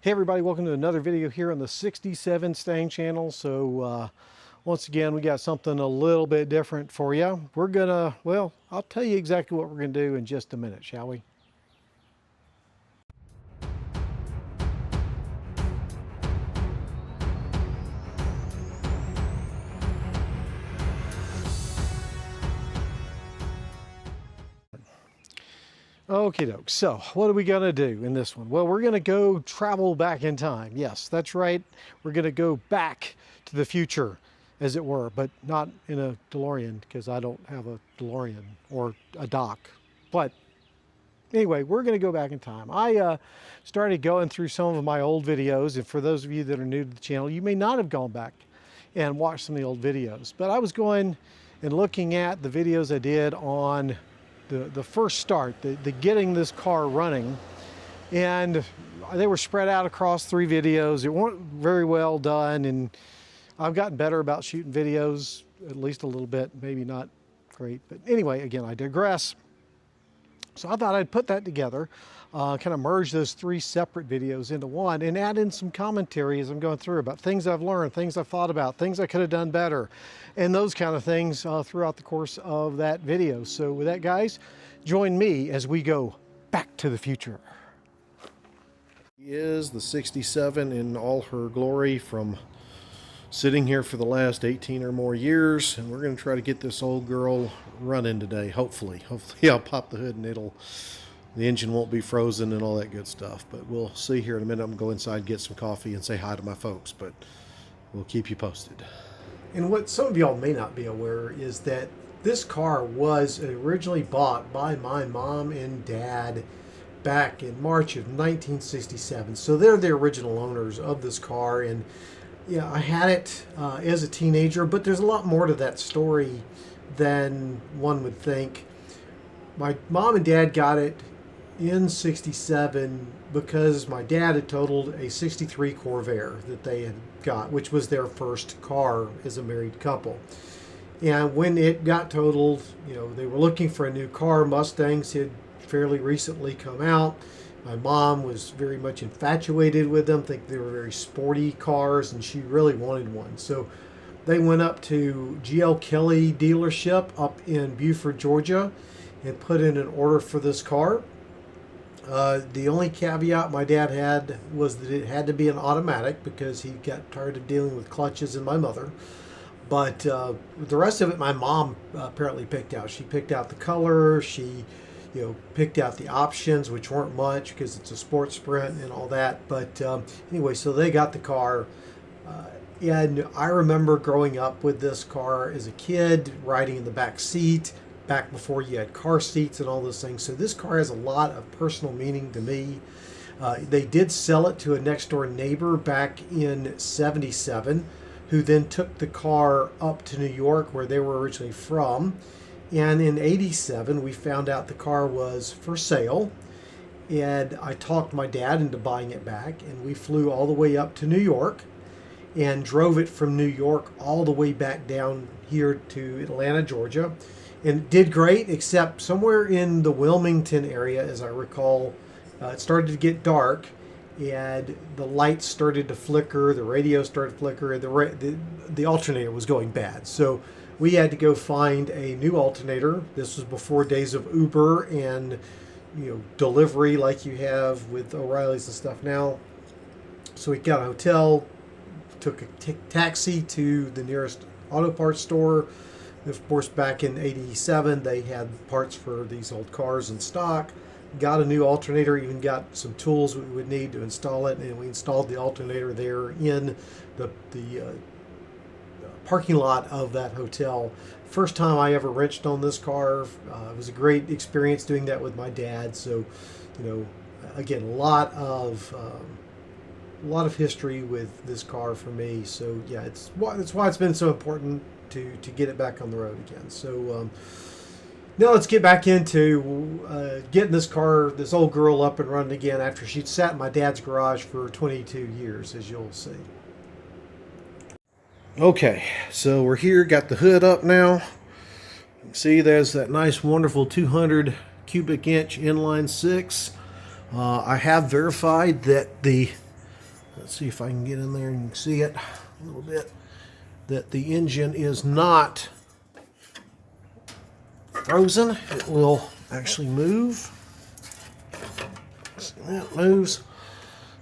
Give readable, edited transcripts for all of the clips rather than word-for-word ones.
Hey everybody, welcome to another video here on the 67 Stang channel. So once again, we got something a little bit different for you. We're gonna, well, I'll tell you exactly what we're gonna do in just a minute, shall we? Okie doke. So what are we gonna do in this one? Well, we're gonna go travel back in time. Yes, that's right. We're gonna go back to the future, as it were, but not in a DeLorean because I don't have a DeLorean or a dock. But anyway, we're going to go back in time. I started going through some of my old videos, and for those of you that are new to the channel, you may not have gone back and watched some of the old videos, but I was going and looking at the videos I did on the first start, the getting this car running, and they were spread out across 3 videos. It weren't very well done, and I've gotten better about shooting videos, at least a little bit, maybe not great, but anyway, again, I digress. So I thought I'd put that together, kind of merge those 3 separate videos into one and add in some commentary as I'm going through about things I've learned, things I've thought about, things I could have done better, and those kind of things throughout the course of that video. So with that, guys, join me as we go back to the future. Is the 67 in all her glory from sitting here for the last 18 or more years, and we're going to try to get this old girl running today. Hopefully I'll pop the hood and the engine won't be frozen and all that good stuff, but we'll see here in a minute. I'm going to go inside, get some coffee, and say hi to my folks, but we'll keep you posted. And what some of y'all may not be aware is that this car was originally bought by my mom and dad back in March of 1967, so they're the original owners of this car. And yeah, I had it as a teenager, but there's a lot more to that story than one would think. My mom and dad got it in 67 because my dad had totaled a 63 Corvair that they had got, which was their first car as a married couple. And when it got totaled, you know, they were looking for a new car. Mustangs had fairly recently come out. My mom was very much infatuated with them, think they were very sporty cars, and she really wanted one. So they went up to G.L. Kelly dealership up in Buford, Georgia, and put in an order for this car. The only caveat my dad had was that it had to be an automatic because he got tired of dealing with clutches and my mother. But the rest of it, my mom apparently picked out. She picked out the color. She picked out the options, which weren't much because it's a sports sprint and all that. But anyway, so they got the car. And I remember growing up with this car as a kid, riding in the back seat, back before you had car seats and all those things. So this car has a lot of personal meaning to me. They did sell it to a next door neighbor back in 77, who then took the car up to New York, where they were originally from. And in 87, we found out the car was for sale. And I talked my dad into buying it back. And we flew all the way up to New York and drove it from New York all the way back down here to Atlanta, Georgia. And it did great, except somewhere in the Wilmington area, as I recall, it started to get dark. And the lights started to flicker, the radio started to flicker, and the alternator was going bad. So we had to go find a new alternator. This was before days of Uber and delivery like you have with O'Reilly's and stuff now. So we got a hotel, took a taxi to the nearest auto parts store. Of course, back in 87, they had parts for these old cars in stock. Got a new alternator, even got some tools we would need to install it, and we installed the alternator there in the parking lot of that hotel. First time I ever wrenched on this car. It was a great experience doing that with my dad. So, again, a lot of history with this car for me. So yeah, that's why it's been so important to get it back on the road again. So now let's get back into getting this old girl up and running again after she'd sat in my dad's garage for 22 years, as you'll see. Okay, so we're here, got the hood up now. You can see there's that nice, wonderful 200 cubic inch inline 6 I have verified that the, let's see if I can get in there and you can see it a little bit, that the engine is not frozen. It will actually move. See, that moves.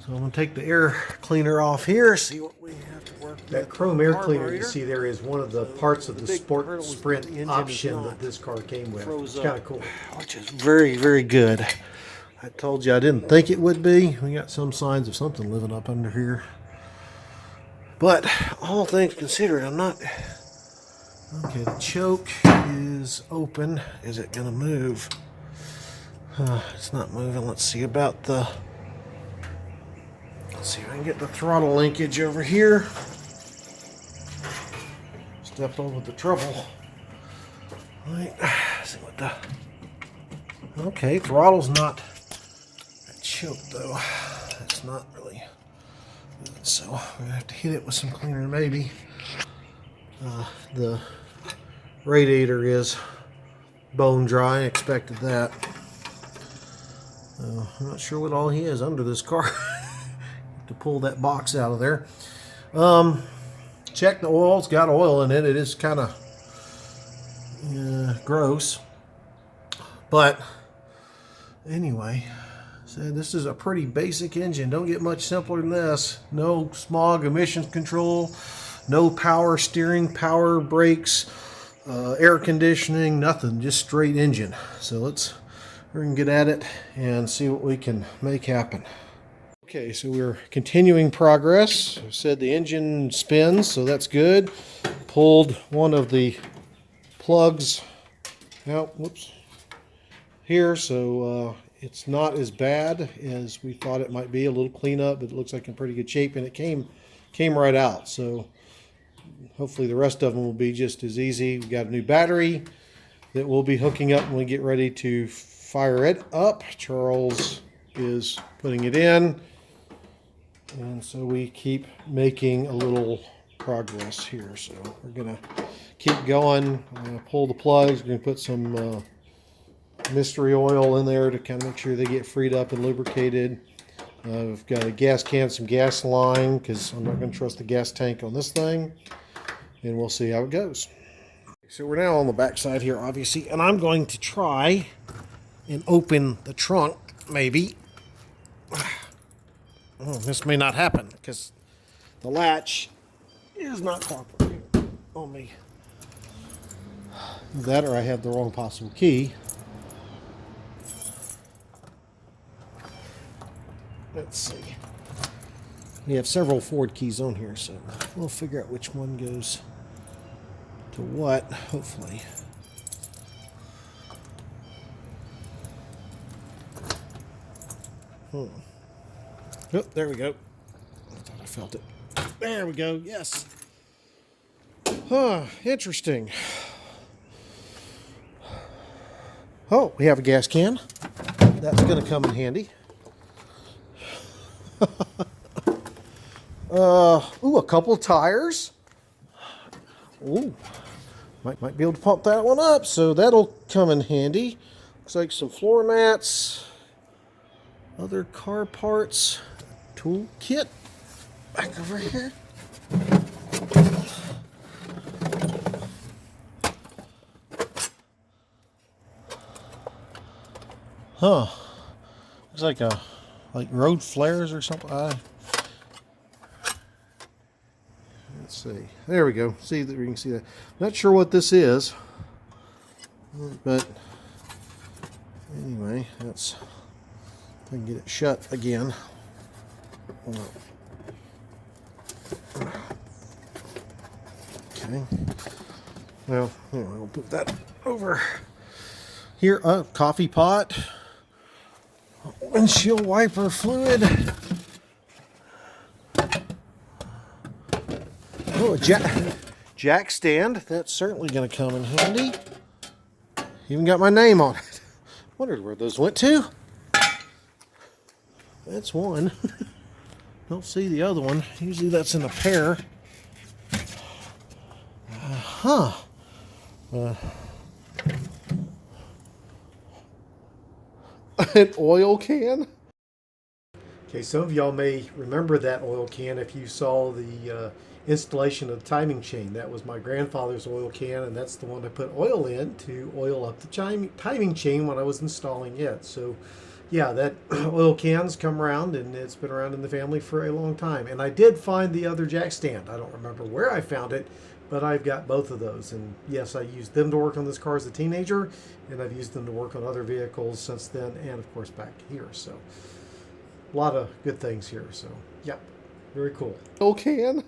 So I'm going to take the air cleaner off here, see what we have to work with. That chrome air cleaner you see there is one of the parts of the Sport Sprint option that this car came with. It's kind of cool. Which is very, very good. I told you I didn't think it would be. We got some signs of something living up under here. But all things considered, I'm not... Okay, the choke is open. Is it going to move? It's not moving. Let's see about the... Let's see if I can get the throttle linkage over here. Step over the trouble. Right. See what the... Okay, throttle's not choked though. It's not really good. So we're gonna have to hit it with some cleaner maybe. The radiator is bone dry. I expected that. I'm not sure what all he is under this car. To pull that box out of there. Check the oil. It's got oil in it. It is kind of gross. But anyway, so this is a pretty basic engine. Don't get much simpler than this. No smog emissions control, no power steering, power brakes, air conditioning, nothing. Just straight engine. So we're going to get at it and see what we can make happen. Okay, so we're continuing progress. I said the engine spins, so that's good. Pulled one of the plugs out, whoops, here, so it's not as bad as we thought it might be. A little cleanup, but it looks like in pretty good shape, and it came right out. So hopefully the rest of them will be just as easy. We got a new battery that we'll be hooking up when we get ready to fire it up. Charles is putting it in. And so we keep making a little progress here. So we're going to keep going. Pull the plugs. We're going to put some mystery oil in there to kind of make sure they get freed up and lubricated. We've got a gas can, some gas line, because I'm not going to trust the gas tank on this thing. And we'll see how it goes. So we're now on the back side here, obviously. And I'm going to try and open the trunk, maybe. Oh, this may not happen because the latch is not cooperating on me. That or I have the wrong possible key. Let's see. We have several Ford keys on here, so we'll figure out which one goes to what, hopefully. Oh, there we go. I thought I felt it. There we go. Yes. Huh. Interesting. Oh, we have a gas can. That's going to come in handy. Ooh, a couple of tires. Ooh. Might be able to pump that one up, so that'll come in handy. Looks like some floor mats. Other car parts. Tool kit back over here. Huh. Looks like road flares or something. Let's see. There we go. See that we can see that. Not sure what this is, but anyway, that's. If I can get it shut again. Okay. Well, anyway, we'll put that over here. Coffee pot. Windshield wiper fluid. Oh, a jack stand. That's certainly going to come in handy. Even got my name on it. Wondered where those went to. That's one. Don't see the other one. Usually that's in a pair. An oil can? Okay, some of y'all may remember that oil can if you saw the installation of the timing chain. That was my grandfather's oil can, and that's the one I put oil in to oil up the timing chain when I was installing it. So yeah, that oil can's come around, and it's been around in the family for a long time. And I did find the other jack stand. I don't remember where I found it, but I've got both of those. And yes, I used them to work on this car as a teenager, and I've used them to work on other vehicles since then, and of course back here. So a lot of good things here. So yeah, very cool. Oil can.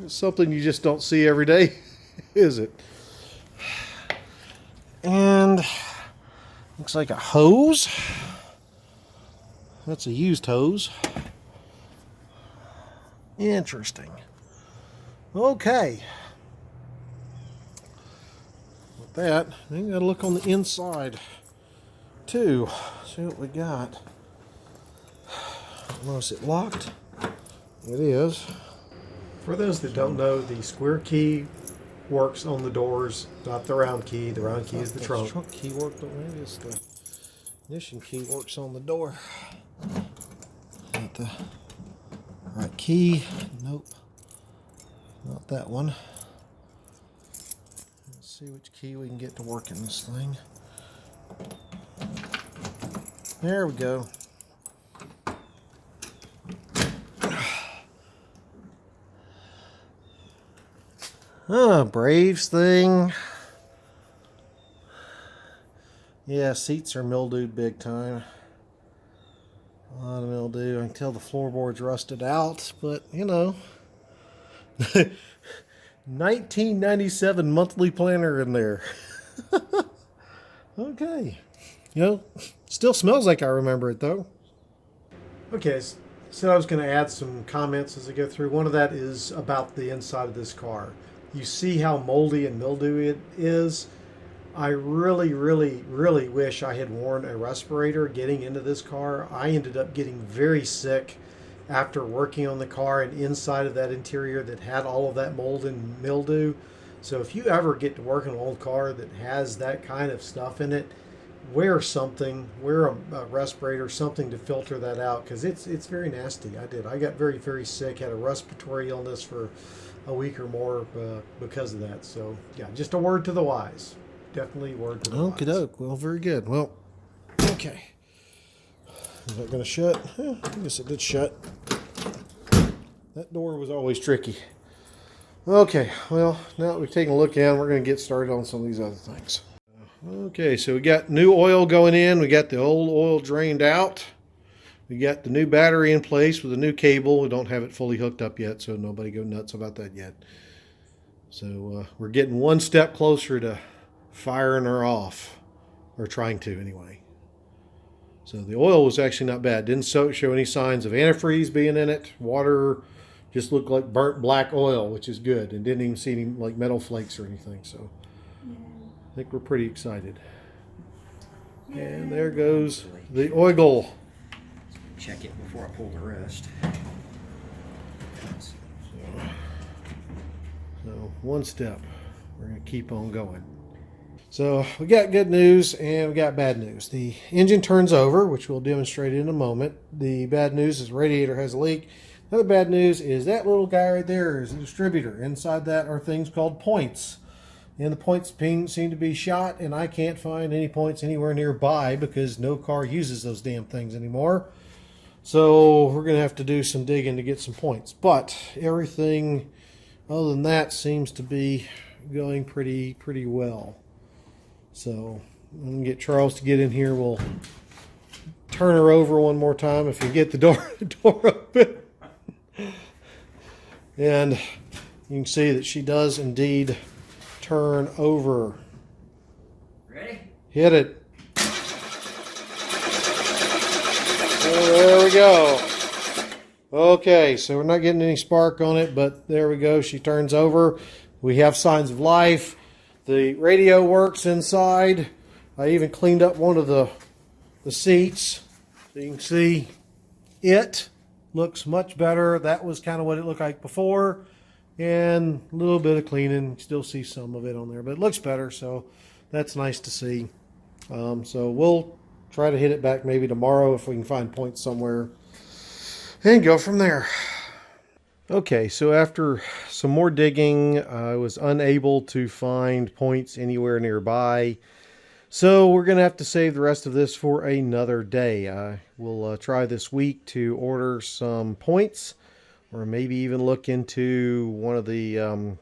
It's something you just don't see every day, is it? And looks like a hose. That's a used hose. Interesting. Okay. With that, we gotta look on the inside too. See what we got. Is it locked? It is. For those that don't know, the square key works on the doors, not the round key. The round key is the trunk. The trunk key worked on it. It's the ignition key works on the door. Not the right key. Nope. Not that one. Let's see which key we can get to work in this thing. There we go. Braves thing. Yeah, seats are mildewed big time. A lot of mildew. I can tell the floorboard's rusted out, but you know. 1997 monthly planner in there. Okay. You know, still smells like I remember it though. Okay, so I was going to add some comments as I go through. One of that is about the inside of this car. You see how moldy and mildewy it is. I really, really, really wish I had worn a respirator getting into this car. I ended up getting very sick after working on the car and inside of that interior that had all of that mold and mildew. So if you ever get to work on an old car that has that kind of stuff in it, wear something, wear a respirator, something to filter that out, because it's very nasty. I got very, very sick, had a respiratory illness for a week or more because of that. So yeah, just a word to the wise. Definitely a word to the wise. Okie doke. Well, very good. Well, okay. Is that going to shut? I guess it did shut. That door was always tricky. Okay, well, now that we've taken a look at it, we're going to get started on some of these other things. Okay, so we got new oil going in. We got the old oil drained out. We got the new battery in place with a new cable. We don't have it fully hooked up yet, so nobody go nuts about that yet. So we're getting one step closer to firing her off, or trying to anyway. So the oil was actually not bad. Didn't show any signs of antifreeze being in it. Water just looked like burnt black oil, which is good, and didn't even see any like metal flakes or anything. So I think we're pretty excited. And there goes the oil. Check it before I pull the rest. So one step. We're going to keep on going. So we got good news and we got bad news. The engine turns over, which we'll demonstrate in a moment. The bad news is the radiator has a leak. Another bad news is that little guy right there is a distributor. Inside that are things called points. And the points seem to be shot, and I can't find any points anywhere nearby because no car uses those damn things anymore. So we're going to have to do some digging to get some points. But everything other than that seems to be going pretty well. So I'm going to get Charles to get in here. We'll turn her over one more time if you get the door open. And you can see that she does indeed turn over. Ready? Hit it. There we go. Okay, so we're not getting any spark on it, but there we go. She turns over. We have signs of life. The radio works inside. I even cleaned up one of the seats. So you can see it looks much better. That was kind of what it looked like before. And a little bit of cleaning. Still see some of it on there, but it looks better. So that's nice to see. So we'll try to hit it back maybe tomorrow if we can find points somewhere, and go from there. Okay, so after some more digging, I was unable to find points anywhere nearby. So we're going to have to save the rest of this for another day. I will try this week to order some points, or maybe even look into one of the, I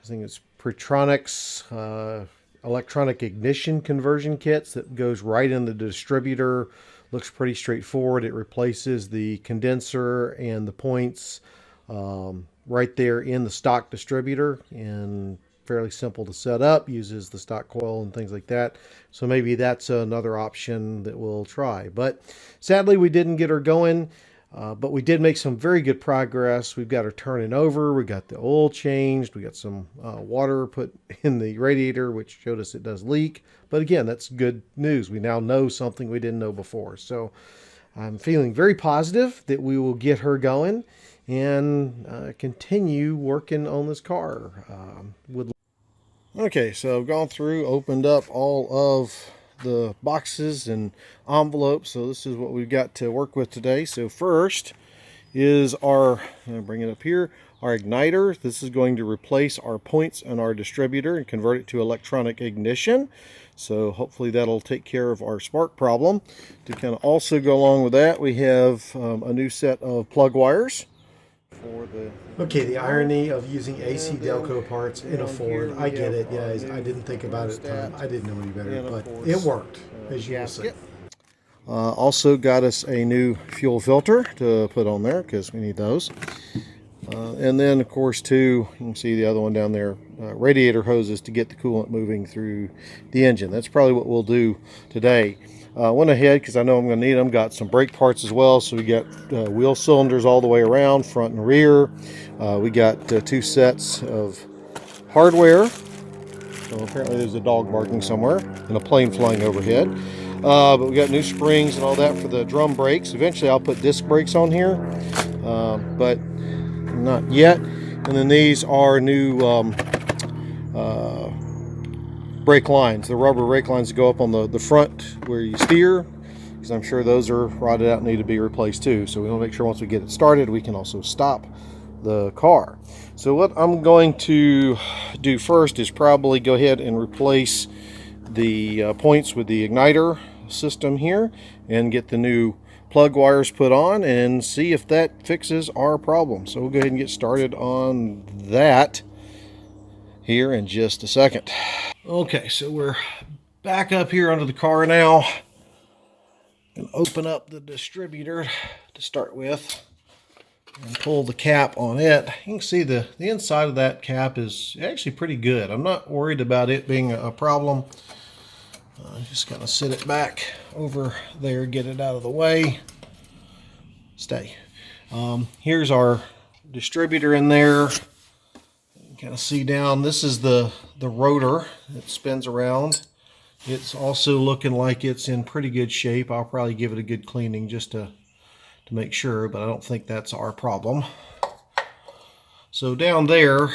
think it's Pretronics electronic ignition conversion kits that goes right in the distributor. Looks pretty straightforward. It replaces the condenser and the points right there in the stock distributor, and fairly simple to set up, uses the stock coil and things like that. So maybe that's another option that we'll try. But sadly, we didn't get her going, but we did make some very good progress. We've got her turning over. We got the oil changed. We got some water put in the radiator, which showed us it does leak. But again, that's good news. We now know something we didn't know before. So I'm feeling very positive that we will get her going and continue working on this car. Okay, so I've gone through, opened up all of the boxes and envelopes. So this is what we've got to work with today. So first is our, I'll bring it up here, our igniter. This is going to replace our points and our distributor and convert it to electronic ignition. So hopefully that'll take care of our spark problem. To kind of also go along with that, we have a new set of plug wires. Okay, the irony of using AC Delco parts in a Ford. I get it, guys. I didn't think about it. I didn't know any better, but it worked, as you will see. Also got us a new fuel filter to put on there because we need those. And then, of course, too, you can see the other one down there, radiator hoses to get the coolant moving through the engine. That's probably what we'll do today. Went ahead because I know I'm going to need them. Got some brake parts as well. So we got wheel cylinders all the way around, front and rear. We got 2 sets of hardware. So apparently there's a dog barking somewhere and a plane flying overhead. But we got new springs and all that for the drum brakes. Eventually I'll put disc brakes on here, but not yet. And then these are new brake lines, the rubber brake lines that go up on the front where you steer, because I'm sure those are rotted out and need to be replaced too. So we want to make sure once we get it started, we can also stop the car. So what I'm going to do first is probably go ahead and replace the points with the igniter system here and get the new plug wires put on and see if that fixes our problem. So we'll go ahead and get started on that here in just a second. Okay, so we're back up here under the car now. And open up the distributor to start with and pull the cap on it. You can see the inside of that cap is actually pretty good. I'm not worried about it being a problem. Just kind of sit it back over there, get it out of the way. Stay. Here's our distributor in there. Kind of see down, this is the rotor that spins around. It's also looking like it's in pretty good shape. I'll probably give it a good cleaning just to make sure, but I don't think that's our problem. So down there,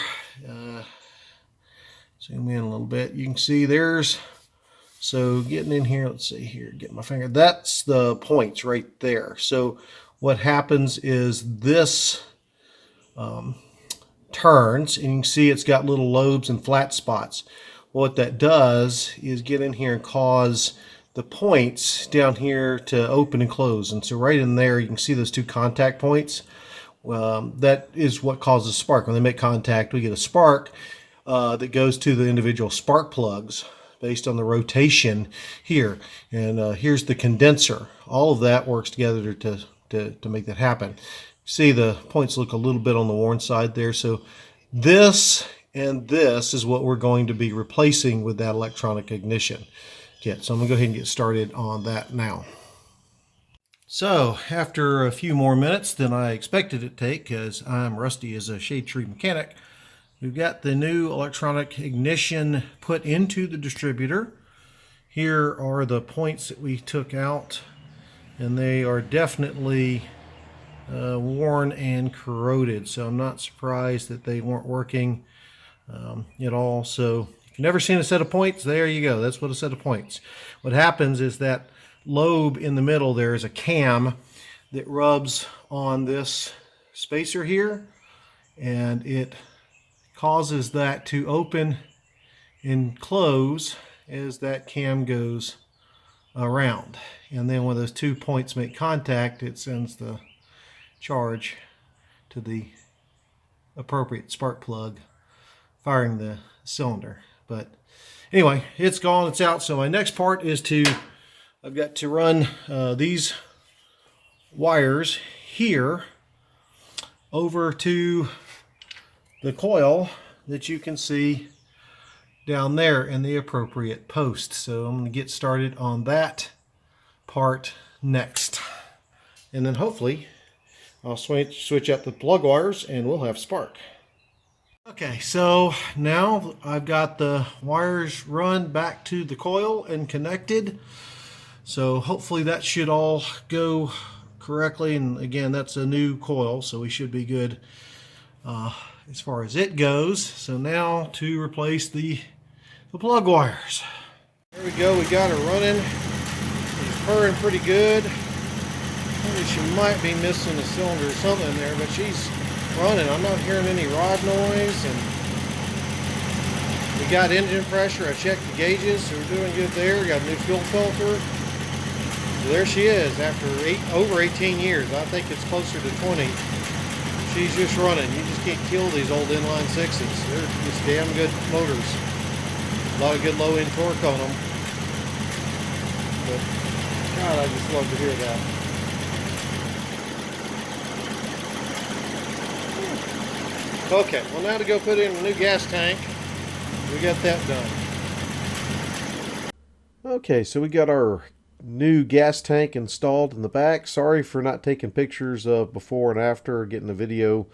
zoom in a little bit, you can see there's, so getting in here, let's see here, get my finger, that's the points right there. So what happens is this turns, and you can see it's got little lobes and flat spots. What that does is get in here and cause the points down here to open and close. And so right in there, you can see those 2 contact points. That is what causes spark. When they make contact, we get a spark that goes to the individual spark plugs based on the rotation here. And here's the condenser. All of that works together to make that happen. See, the points look a little bit on the worn side there. So this and this is what we're going to be replacing with that electronic ignition kit. So I'm going to go ahead and get started on that now. So after a few more minutes than I expected it to take, because I'm rusty as a shade tree mechanic, we've got the new electronic ignition put into the distributor. Here are the points that we took out, and they are definitely worn and corroded, so I'm not surprised that they weren't working at all. So if you've never seen a set of points, there you go. That's what a set of points. What happens is that lobe in the middle there is a cam that rubs on this spacer here, and it causes that to open and close as that cam goes around. And then when those 2 points make contact, it sends the charge to the appropriate spark plug, firing the cylinder. But anyway, it's gone, it's out. So my next part is I've got to run these wires here over to the coil that you can see down there in the appropriate post. So I'm going to get started on that part next. And then hopefully I'll switch up the plug wires and we'll have spark. Okay, so now I've got the wires run back to the coil and connected. So hopefully that should all go correctly. And again, that's a new coil, so we should be good as far as it goes. So now to replace the plug wires. There we go, we got her running. She's purring pretty good. Maybe she might be missing a cylinder or something in there, but she's running. I'm not hearing any rod noise, and we got engine pressure. I checked the gauges, so we're doing good there. Got a new fuel filter. So there she is after over 18 years. I think it's closer to 20. She's just running. You just can't kill these old inline sixes. They're just damn good motors. A lot of good low end torque on them. But God, I just love to hear that. Okay, well now to go put in a new gas tank. We got that done. Okay, so we got our new gas tank installed in the back. Sorry for not taking pictures of before and after, getting a video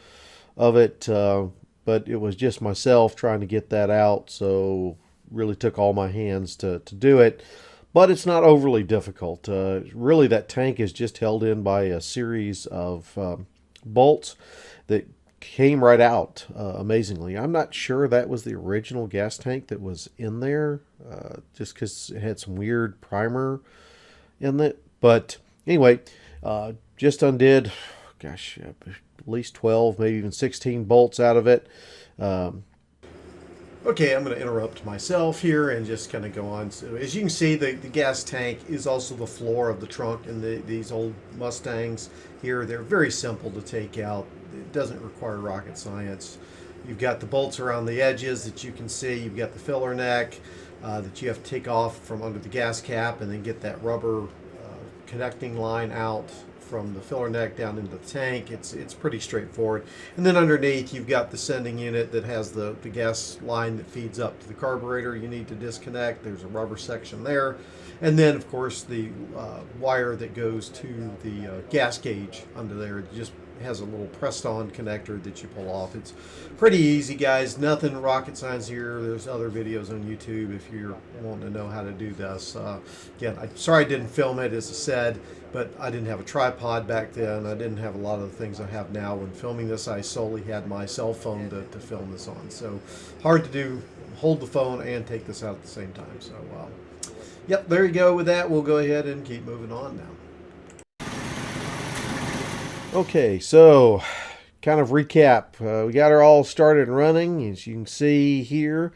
of it, but it was just myself trying to get that out, so really took all my hands to do it. But it's not overly difficult. Really, that tank is just held in by a series of bolts that came right out amazingly. I'm not sure that was the original gas tank that was in there, just because it had some weird primer in it. But anyway, just undid, gosh, at least 12, maybe even 16 bolts out of it. Okay, I'm going to interrupt myself here and just kind of go on. So as you can see, the gas tank is also the floor of the trunk in these old Mustangs here. They're very simple to take out. It doesn't require rocket science. You've got the bolts around the edges that you can see. You've got the filler neck that you have to take off from under the gas cap and then get that rubber connecting line out from the filler neck down into the tank. It's pretty straightforward. And then underneath you've got the sending unit that has the gas line that feeds up to the carburetor. You need to disconnect. There's a rubber section there. And then of course the wire that goes to the gas gauge under there. It just has a little pressed on connector that you pull off. It's pretty easy, guys. Nothing rocket science here. There's other videos on YouTube if you're wanting to know how to do this. Again, I'm sorry I didn't film it, as I said, but I didn't have a tripod back then. I didn't have a lot of the things I have now. When filming this, I solely had my cell phone to film this on. So hard to do, hold the phone and take this out at the same time. So yep, there you go with that. We'll go ahead and keep moving on now. Okay, so kind of recap. We got her all started and running, as you can see here.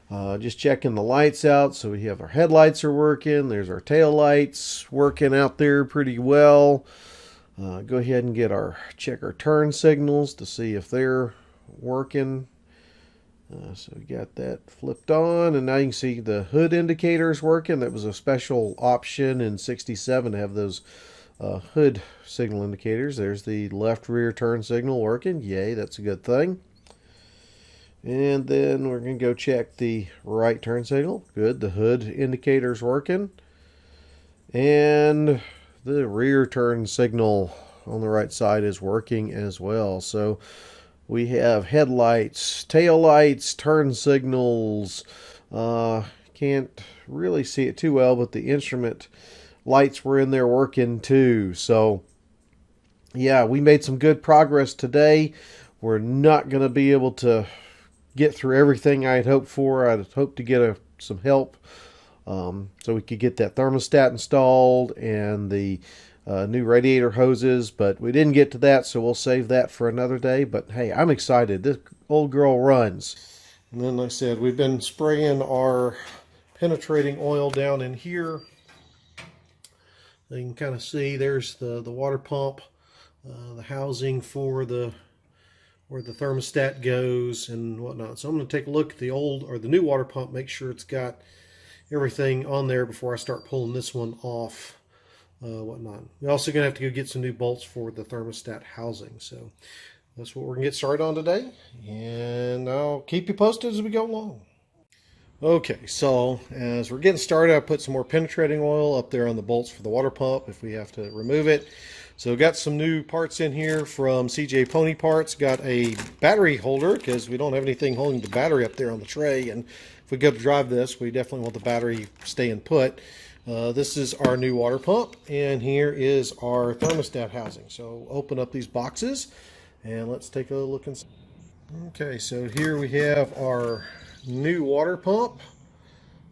Just checking the lights out. So we have our headlights are working. There's our tail lights working out there pretty well. Go ahead and check our turn signals to see if they're working. So we got that flipped on, and now you can see the hood indicators working. That was a special option in '67 to have those hood signal indicators. There's the left rear turn signal working. Yay, that's a good thing. And then we're going to go check the right turn signal. Good, the hood indicator's working. And the rear turn signal on the right side is working as well. So we have headlights, tail lights, turn signals. Can't really see it too well, but the instrument lights were in there working too. So yeah, we made some good progress today. We're not going to be able to get through everything I had hoped for. I'd hoped to get some help so we could get that thermostat installed and the new radiator hoses, but we didn't get to that, so we'll save that for another day. But hey, I'm excited. This old girl runs. And then, like I said, we've been spraying our penetrating oil down in here. You can kind of see there's the water pump, the housing for the where the thermostat goes and whatnot. So I'm going to take a look at the old or the new water pump, make sure it's got everything on there before I start pulling this one off, whatnot. We're also going to have to go get some new bolts for the thermostat housing. So that's what we're going to get started on today, and I'll keep you posted as we go along. Okay, so as we're getting started, I put some more penetrating oil up there on the bolts for the water pump if we have to remove it. So got some new parts in here from CJ Pony Parts. Got a battery holder because we don't have anything holding the battery up there on the tray, and if we go to drive this, we definitely want the battery staying put. This is our new water pump, and here is our thermostat housing. So open up these boxes and let's take a look inside. Okay, so here we have our new water pump,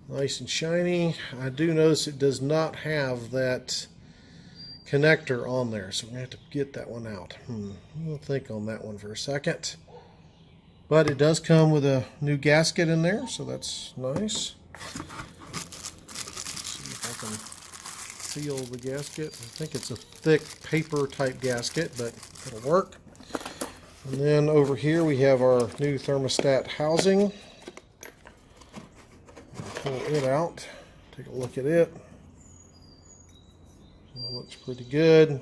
nice and shiny. I do notice it does not have that connector on there, so we're gonna have to get that one out. We'll think on that one for a second. But it does come with a new gasket in there, so that's nice. Let's see if I can seal the gasket. I think it's a thick paper type gasket, but it'll work. And then over here we have our new thermostat housing. Pull it out, take a look at it. It looks pretty good.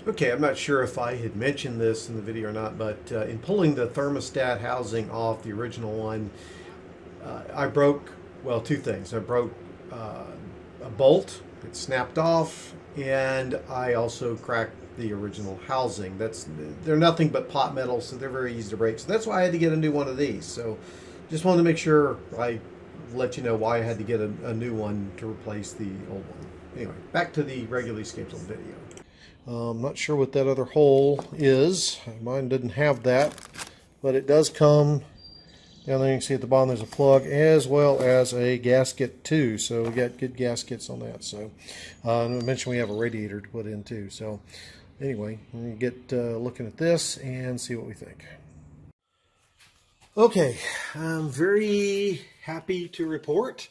Okay, I'm not sure if I had mentioned this in the video or not, but in pulling the thermostat housing off the original one, I broke, well, two things. I broke a bolt, it snapped off, and I also cracked the original housing. They're nothing but pot metal, so they're very easy to break. So that's why I had to get a new one of these. So just wanted to make sure I let you know why I had to get a new one to replace the old one. Anyway, back to the regularly scheduled video. I'm not sure what that other hole is. Mine didn't have that, but it does come down there. You can see at the bottom there's a plug as well as a gasket too. So we got good gaskets on that. So and I mentioned we have a radiator to put in too. So anyway, we're going to get looking at this and see what we think. Okay, I'm very happy to report.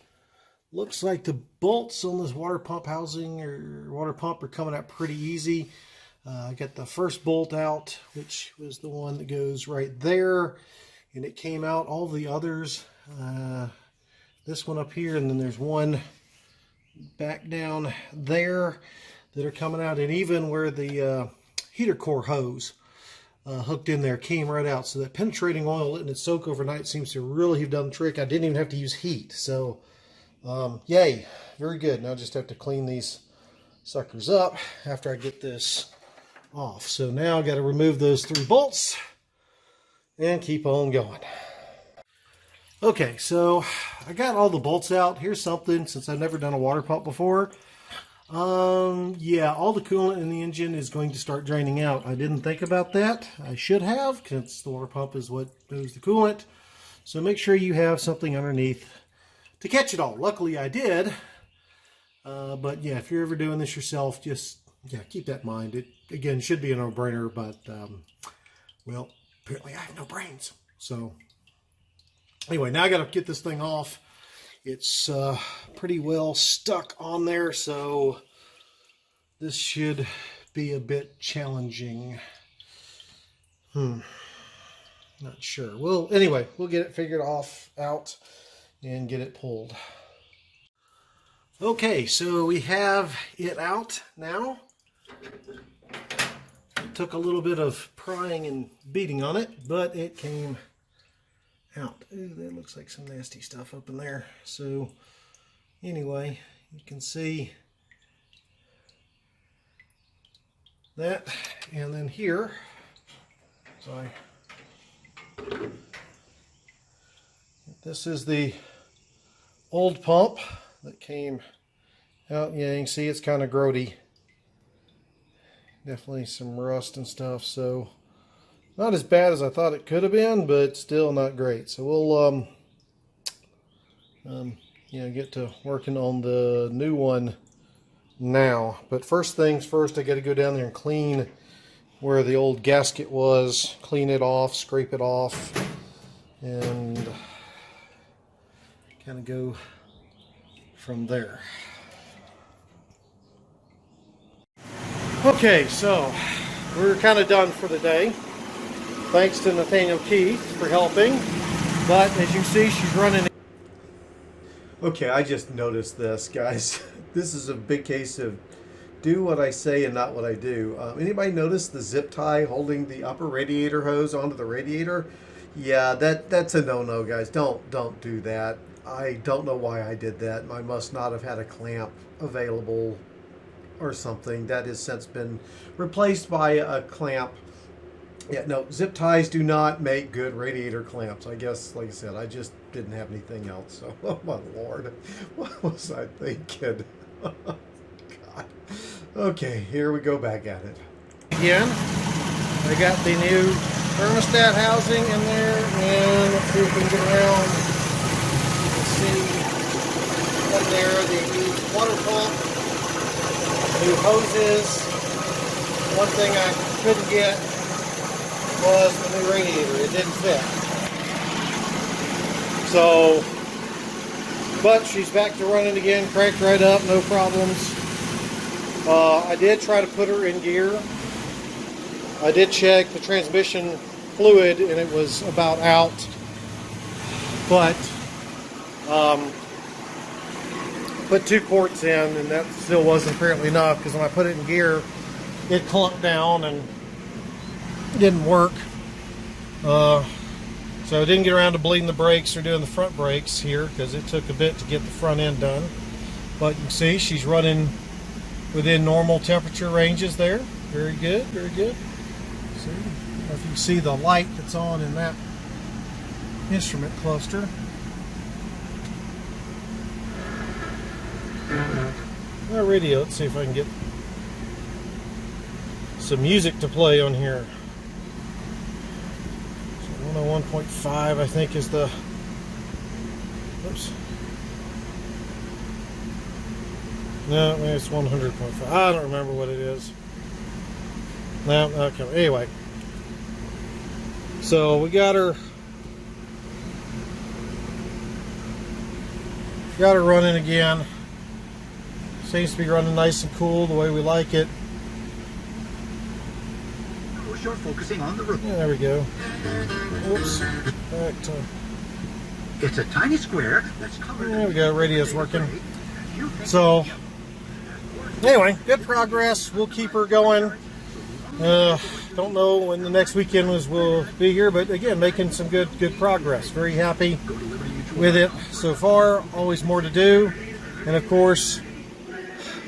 Looks like the bolts on this water pump housing or water pump are coming out pretty easy. I got the first bolt out, which was the one that goes right there, and it came out. All the others, this one up here, and then there's one back down there that are coming out, and even where the heater core hose hooked in there came right out. So that penetrating oil letting it soak overnight seems to really have done the trick. I didn't even have to use heat, so yay, very good. Now I just have to clean these suckers up after I get this off. So now I got to remove those 3 bolts and keep on going. Okay, so I got all the bolts out. Here's something, since I've never done a water pump before. Yeah, all the coolant in the engine is going to start draining out. I didn't think about that. I should have, because the water pump is what moves the coolant. So make sure you have something underneath to catch it all. Luckily I did, but yeah, if you're ever doing this yourself, just keep that in mind. It again should be a no-brainer, but well, apparently I have no brains. So anyway, now I got to get this thing off. It's pretty well stuck on there, so this should be a bit challenging. Not sure. Well, anyway, we'll get it figured out and get it pulled. Okay, so we have it out now. It took a little bit of prying and beating on it, but it came out. Ooh, that looks like some nasty stuff up in there. So anyway, you can see that, and then here, this is the old pump that came out. Yeah, you can see it's kind of grody. Definitely some rust and stuff, so not as bad as I thought it could have been, but still not great. So we'll get to working on the new one now. But first things first, I got to go down there and clean where the old gasket was, clean it off, scrape it off, and kind of go from there. Okay, so we're kind of done for the day. Thanks to Nathaniel Keith for helping. But as you see, she's running. Okay, I just noticed this, guys. This is a big case of do what I say and not what I do. Anybody notice the zip tie holding the upper radiator hose onto the radiator? Yeah, that's a no-no, guys. Don't do that. I don't know why I did that. I must not have had a clamp available or something. That has since been replaced by a clamp. Yeah, no, zip ties do not make good radiator clamps. I guess, like I said, I just didn't have anything else. So, oh my Lord, what was I thinking? God. Okay, here we go back at it. Again, I got the new thermostat housing in there, and let's see if we can get around. Let's see, in there, the new water pump, new hoses. One thing I couldn't get was the new radiator. It didn't fit. So, but she's back to running again, cranked right up, no problems. I did try to put her in gear. I did check the transmission fluid and it was about out, but put 2 quarts in and that still wasn't apparently enough, because when I put it in gear it clunked down and didn't work. So I didn't get around to bleeding the brakes or doing the front brakes here because it took a bit to get the front end done. But you can see she's running within normal temperature ranges there. Very good, very good. See, I don't know if you can see the light that's on in that instrument cluster. Our radio, let's see if I can get some music to play on here. 101.5 I think is the, oops, no, maybe it's 100.5. I don't remember what it is. No, okay, anyway, so we got her running again. Seems to be running nice and cool the way we like it. You're focusing on the road. Yeah, there we go. Oops. Back to... It's a tiny square that's covered. There we go. Radio's working. So, anyway, good progress. We'll keep her going. Don't know when the next weekend will be here, but again, making some good progress. Very happy with it so far. Always more to do, and of course,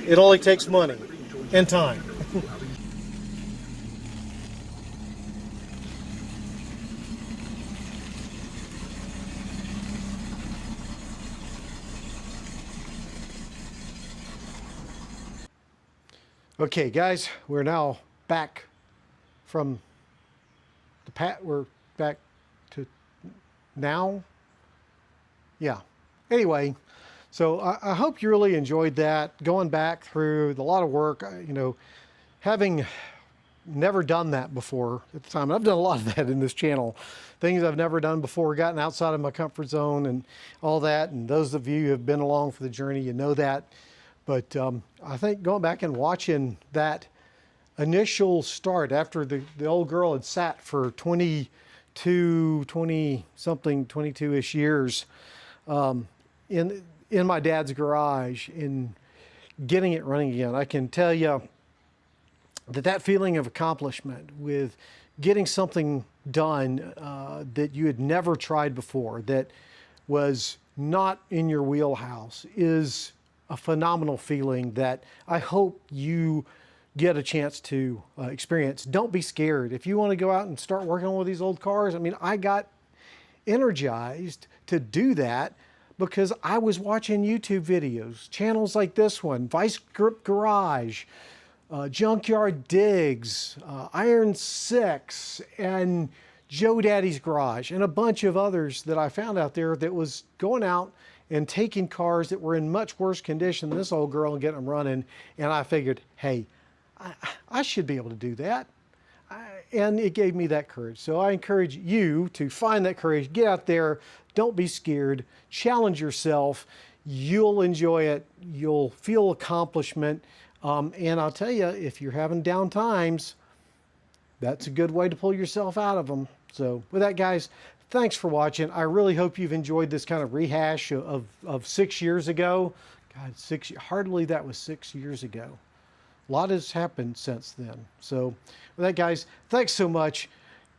it only takes money and time. Okay, guys, we're now back from the we're back to now. Yeah. Anyway, so I hope you really enjoyed that. Going back through a lot of work, having never done that before at the time. I've done a lot of that in this channel. Things I've never done before, gotten outside of my comfort zone and all that. And those of you who have been along for the journey, you know that. But I think going back and watching that initial start after the old girl had sat for 22-ish years in my dad's garage, in getting it running again, I can tell you that feeling of accomplishment with getting something done that you had never tried before, that was not in your wheelhouse, is a phenomenal feeling that I hope you get a chance to experience. Don't be scared. If you want to go out and start working on one of these old cars, I mean, I got energized to do that because I was watching YouTube videos, channels like this one, Vice Grip Garage, Junkyard Digs, Iron 6, and Joe Daddy's Garage, and a bunch of others that I found out there that was going out and taking cars that were in much worse condition than this old girl and getting them running. And I figured, hey, I should be able to do that. And it gave me that courage. So I encourage you to find that courage. Get out there. Don't be scared. Challenge yourself. You'll enjoy it. You'll feel accomplishment. And I'll tell you, if you're having down times, that's a good way to pull yourself out of them. So with that, guys, thanks for watching. I really hope you've enjoyed this kind of rehash of 6 years ago. God, hardly that was 6 years ago. A lot has happened since then. So with that, guys, thanks so much.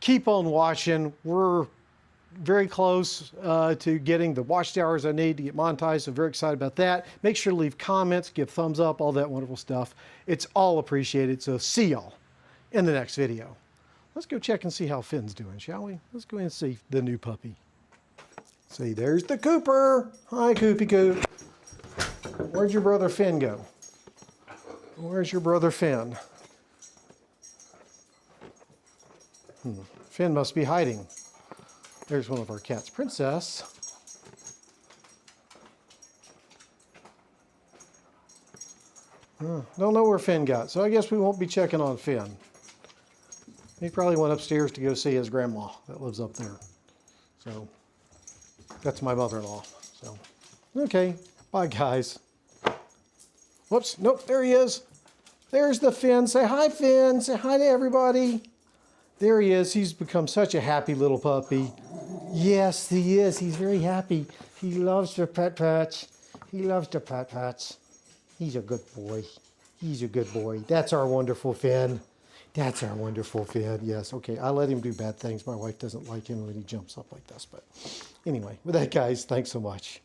Keep on watching. We're very close to getting the watchtowers I need to get monetized, so very excited about that. Make sure to leave comments, give thumbs up, all that wonderful stuff. It's all appreciated. So see y'all in the next video. Let's go check and see how Finn's doing, shall we? Let's go and see the new puppy. See, there's the Cooper. Hi, Coopy Coop. Where'd your brother Finn go? Where's your brother Finn? Finn must be hiding. There's one of our cats, Princess. Don't know where Finn got, so I guess we won't be checking on Finn. He probably went upstairs to go see his grandma that lives up there. So that's my mother-in-law. So okay, bye guys. Whoops, nope, there he is. There's the Finn. Say hi, Finn. Say hi to everybody. There he is. He's become such a happy little puppy. Yes, he is. He's very happy. He loves the pet. He loves the pet. He's a good boy. He's a good boy. That's our wonderful Finn. That's our wonderful Finn. Yes, okay. I let him do bad things. My wife doesn't like him when he jumps up like this. But anyway, with that, guys, thanks so much.